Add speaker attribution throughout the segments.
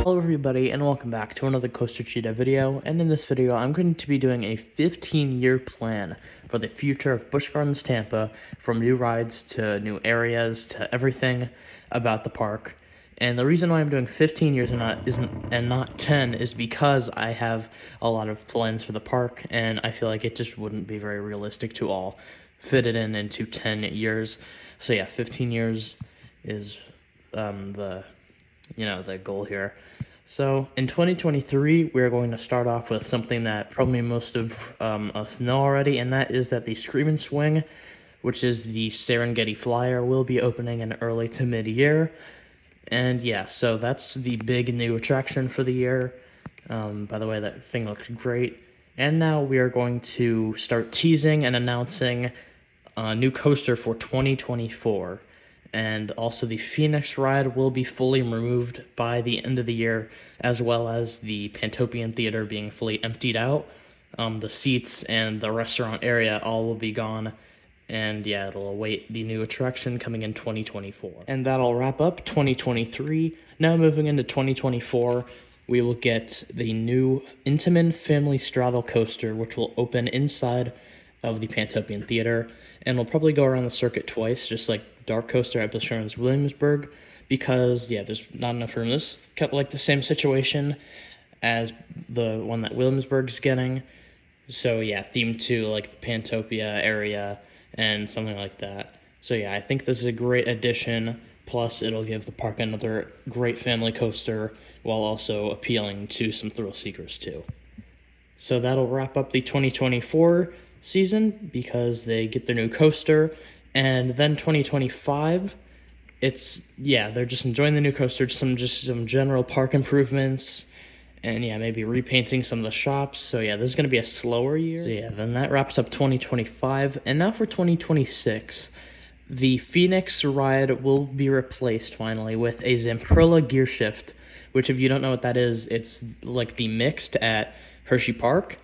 Speaker 1: Hello everybody and welcome back to another Coaster Cheetah video, and in this video I'm going to be doing a 15-year plan for the future of Busch Gardens Tampa, from new rides to new areas to everything about the park. And the reason why I'm doing 15 years and not 10 is because I have a lot of plans for the park, and I feel like it just wouldn't be very realistic to all fit it into 10 years. So yeah, 15 years is the goal here. So in 2023, we're going to start off with something that probably most of us know already, and that is that the Scream & Swing, which is the Serengeti Flyer, will be opening in early to mid-year. And yeah, so that's the big new attraction for the year. By the way, that thing looks great. And now we are going to start teasing and announcing a new coaster for 2024. And also the Phoenix ride will be fully removed by the end of the year, as well as the Pantopian Theater being fully emptied out. The seats and the restaurant area all will be gone, and yeah, it'll await the new attraction coming in 2024. And that'll wrap up 2023. Now moving into 2024, we will get the new Intamin Family Straddle Coaster, which will open inside of the Pantopian Theater, and we'll probably go around the circuit twice, just like Dark Coaster at Busch Williamsburg, because yeah, there's not enough room. This is kind of like the same situation as the one that Williamsburg's getting. So yeah, themed to like the Pantopia area and something like that. So yeah, I think this is a great addition. Plus, it'll give the park another great family coaster while also appealing to some thrill seekers too. So that'll wrap up the 2024 season because they get their new coaster. And then 2025, they're just enjoying the new coaster, some general park improvements, and yeah, maybe repainting some of the shops. So yeah, this is going to be a slower year. So yeah, then that wraps up 2025. And now for 2026, the Phoenix ride will be replaced finally with a Zamprilla gear shift, which if you don't know what that is, it's like the mixed at Hershey Park.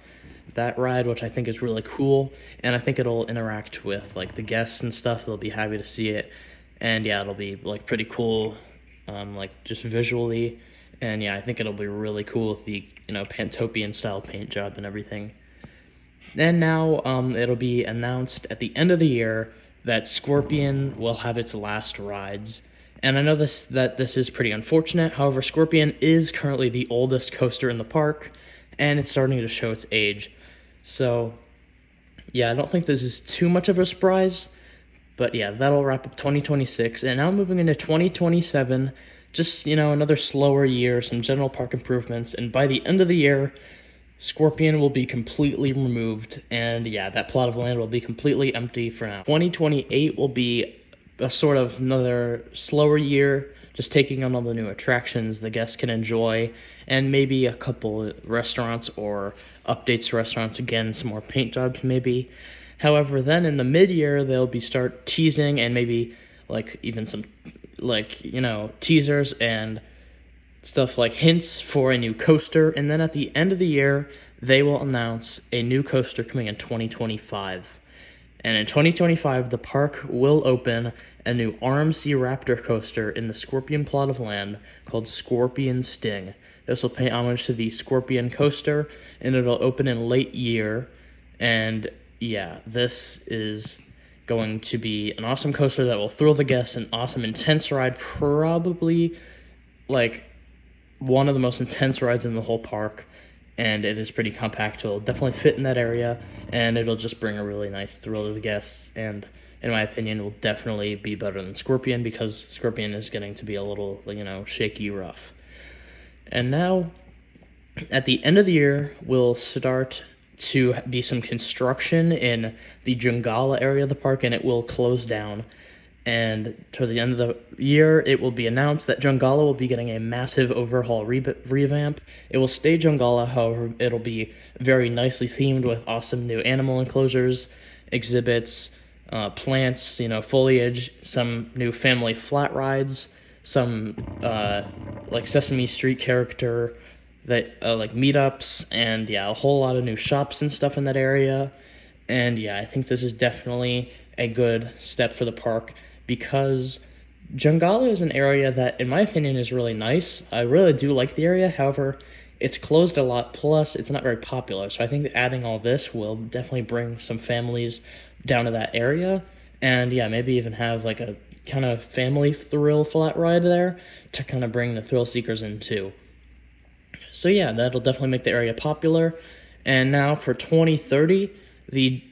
Speaker 1: That ride, which I think is really cool, and I think it'll interact with like the guests and stuff. They'll be happy to see it, and yeah, it'll be like pretty cool, like just visually, and yeah, I think it'll be really cool with the Pantopian style paint job and everything. And now it'll be announced at the end of the year that Scorpion will have its last rides. And I know that this is pretty unfortunate. However, Scorpion is currently the oldest coaster in the park, and it's starting to show its age. So, yeah, I don't think this is too much of a surprise, but yeah, that'll wrap up 2026. And now moving into 2027, just, another slower year, some general park improvements, and by the end of the year, Scorpion will be completely removed, and yeah, that plot of land will be completely empty for now. 2028 will be a sort of another slower year, just taking on all the new attractions the guests can enjoy, and maybe a couple restaurants or updates to restaurants, again, some more paint jobs maybe. However, then in the mid-year, they'll start teasing and maybe like even some teasers and stuff like hints for a new coaster. And then at the end of the year, they will announce a new coaster coming in 2025. And in 2025, the park will open a new RMC Raptor coaster in the Scorpion plot of land called Scorpion Sting. This will pay homage to the Scorpion coaster, and it'll open in late year. And yeah, this is going to be an awesome coaster that will thrill the guests, an awesome intense ride, probably like one of the most intense rides in the whole park. And it is pretty compact, so it'll definitely fit in that area, and it'll just bring a really nice thrill to the guests, and in my opinion, will definitely be better than Scorpion, because Scorpion is getting to be a little, shaky rough. And now, at the end of the year, we'll start to be some construction in the Jungala area of the park, and it will close down. And toward the end of the year, it will be announced that Jungala will be getting a massive overhaul revamp. It will stay Jungala, however, it'll be very nicely themed with awesome new animal enclosures, exhibits, plants, foliage, some new family flat rides, some like Sesame Street character that like meetups, and yeah, a whole lot of new shops and stuff in that area. And yeah, I think this is definitely a good step for the park, because Jungala is an area that, in my opinion, is really nice. I really do like the area. However, it's closed a lot, plus it's not very popular. So I think that adding all this will definitely bring some families down to that area. And yeah, maybe even have like a kind of family thrill flat ride there to kind of bring the thrill seekers in too. So yeah, that'll definitely make the area popular. And now for 2030, the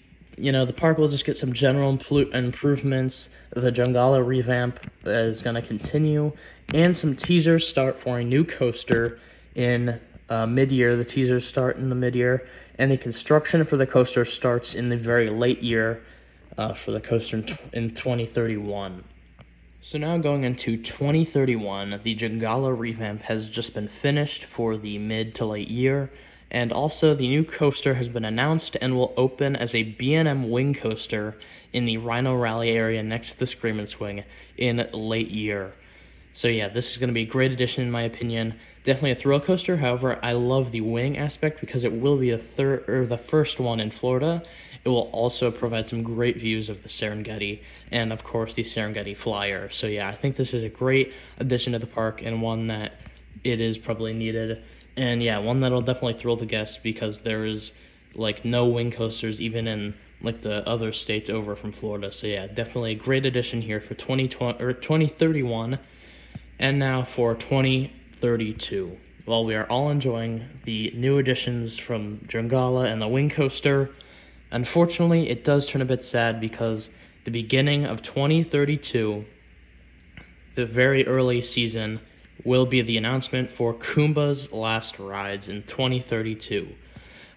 Speaker 1: park will just get some general improvements. The Jungala revamp is going to continue, and some teasers start for a new coaster in mid-year. The teasers start in the mid-year, and the construction for the coaster starts in the very late year for the coaster in 2031. So now going into 2031, the Jungala revamp has just been finished for the mid to late year, and also the new coaster has been announced and will open as a B&M wing coaster in the Rhino Rally area next to the Scream and Swing in late year. So yeah, this is going to be a great addition in my opinion. Definitely a thrill coaster. However, I love the wing aspect because it will be the first one in Florida. It will also provide some great views of the Serengeti and of course the Serengeti Flyer. So yeah, I think this is a great addition to the park and one that it is probably needed. And yeah, one that'll definitely thrill the guests because there is like no wing coasters even in like the other states over from Florida. So yeah, definitely a great addition here for 2031. And now for 2032. While we are all enjoying the new additions from Jungala and the wing coaster, unfortunately, it does turn a bit sad because the beginning of 2032, the very early season, will be the announcement for Kumba's last rides in 2032.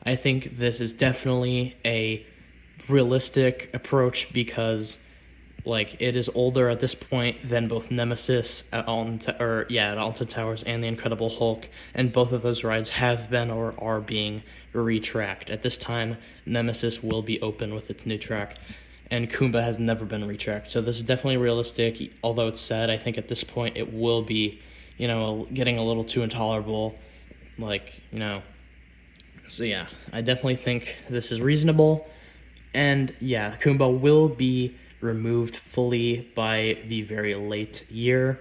Speaker 1: I think this is definitely a realistic approach because it is older at this point than both Nemesis at Alton Towers and the Incredible Hulk, and both of those rides have been or are being retracked. At this time, Nemesis will be open with its new track, and Kumba has never been retracked. So this is definitely realistic, although it's sad. I think at this point it will be, getting a little too intolerable, So yeah, I definitely think this is reasonable, and yeah, Kumba will be removed fully by the very late year.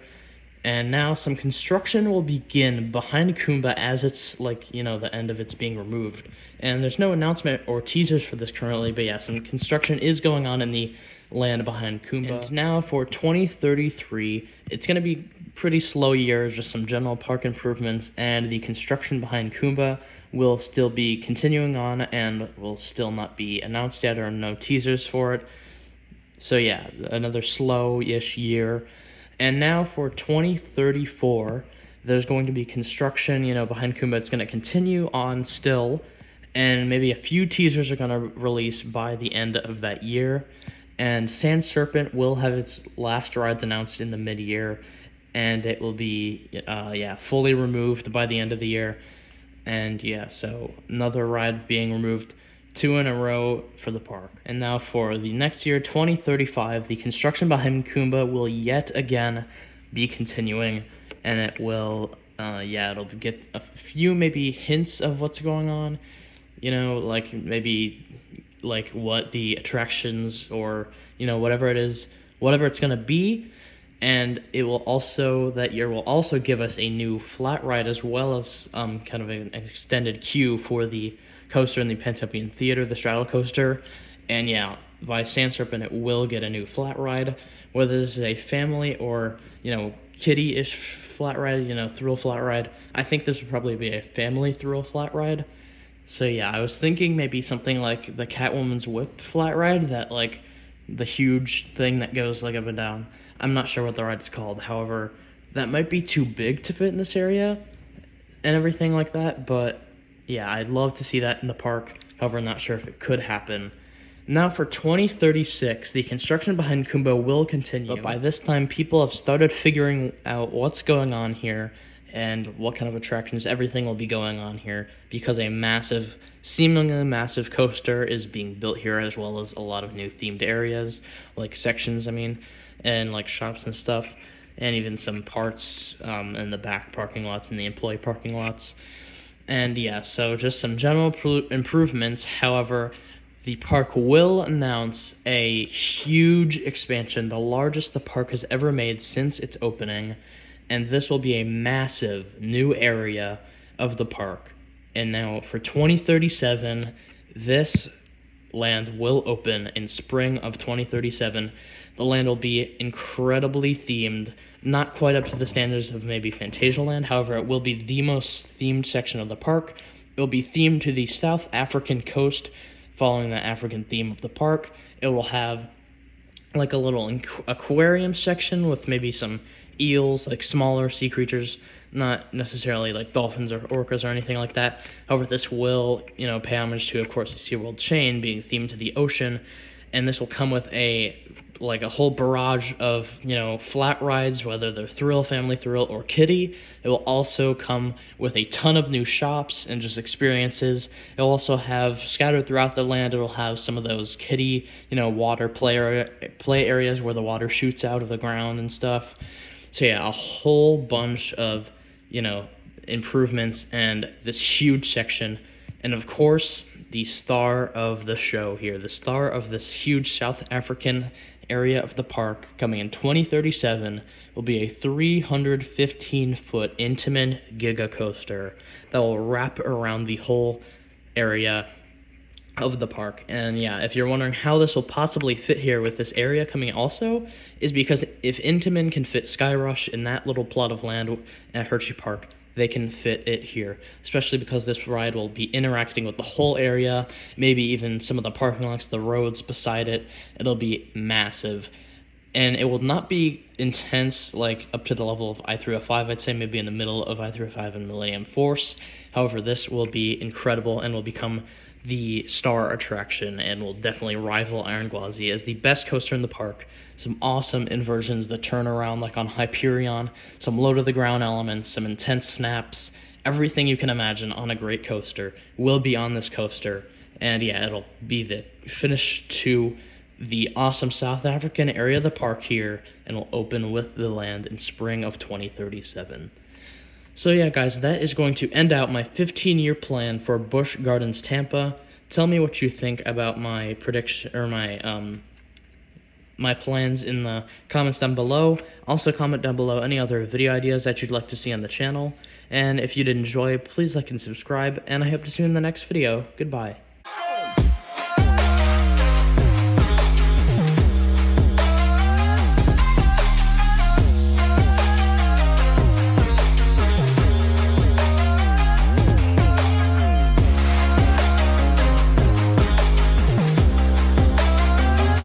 Speaker 1: And now some construction will begin behind Kumba as it's the end of its being removed. And there's no announcement or teasers for this currently, but yeah, some construction is going on in the land behind Kumba. And now for 2033, it's going to be pretty slow year, just some general park improvements, and the construction behind Kumba will still be continuing on and will still not be announced yet or no teasers for it. So yeah, another slow-ish year. And now for 2034, there's going to be construction, behind Kumba. It's going to continue on still, and maybe a few teasers are going to release by the end of that year. And Serpent will have its last rides announced in the mid-year, and it will be, fully removed by the end of the year. And yeah, so another ride being removed, 2 in a row for the park. And now for the next year, 2035, the construction behind Kumba will yet again be continuing, and it will, it'll get a few maybe hints of what's going on, maybe what the attractions or, whatever it's going to be. And it will also, that year will also give us a new flat ride as well as kind of an extended queue for the coaster in the Pentopian Theater, the straddle coaster. And yeah, by Serpent, it will get a new flat ride, whether this is a family or, kiddie-ish flat ride, thrill flat ride. I think this would probably be a family thrill flat ride. So yeah, I was thinking maybe something like the Catwoman's Whip flat ride, that the huge thing that goes up and down. I'm not sure what the ride is called. However, that might be too big to fit in this area and everything like that, but yeah, I'd love to see that in the park. However, I'm not sure if it could happen. Now for 2036, the construction behind Kumba will continue, but by this time, people have started figuring out what's going on here and what kind of attractions everything will be going on here, because a seemingly massive coaster is being built here, as well as a lot of new themed areas, sections, and shops and stuff, and even some parts in the back parking lots and the employee parking lots. And yeah, so just some general improvements. However, the park will announce a huge expansion, the largest the park has ever made since its opening, and this will be a massive new area of the park. And now for 2037, this land will open in spring of 2037. The land will be incredibly themed, not quite up to the standards of maybe Phantasialand. However, it will be the most themed section of the park. It will be themed to the South African coast, following the African theme of the park. It will have like a little aquarium section with maybe some eels, like smaller sea creatures, not necessarily like dolphins or orcas or anything like that. However, this will, pay homage to, of course, the SeaWorld chain being themed to the ocean, and this will come with a whole barrage of, flat rides, whether they're Thrill, Family Thrill, or Kiddie. It will also come with a ton of new shops and just experiences. It will also have, scattered throughout the land, it will have some of those kiddie, water play areas where the water shoots out of the ground and stuff. So yeah, a whole bunch of, improvements and this huge section. And of course, the star of the show here, the star of this huge South African area of the park coming in 2037 will be a 315-foot Intamin Giga Coaster that will wrap around the whole area of the park. And yeah, if you're wondering how this will possibly fit here with this area coming also, is because if Intamin can fit Skyrush in that little plot of land at Hershey Park, they can fit it here, especially because this ride will be interacting with the whole area, maybe even some of the parking lots, the roads beside it. It'll be massive, and it will not be intense like up to the level of I-305. I'd say maybe in the middle of I-305 and Millennium Force. However, this will be incredible and will become the star attraction and will definitely rival Iron Gwazi as the best coaster in the park. Some awesome inversions, the turnaround like on Hyperion, some low-to-the-ground elements, some intense snaps. Everything you can imagine on a great coaster will be on this coaster. And yeah, it'll be the finish to the awesome South African area of the park here, and will open with the land in spring of 2037. So yeah, guys, that is going to end out my 15-year plan for Busch Gardens Tampa. Tell me what you think about my prediction, or my plans in the comments down below. Also comment down below any other video ideas that you'd like to see on the channel. And if you did enjoy, please like and subscribe, and I hope to see you in the next video. Goodbye.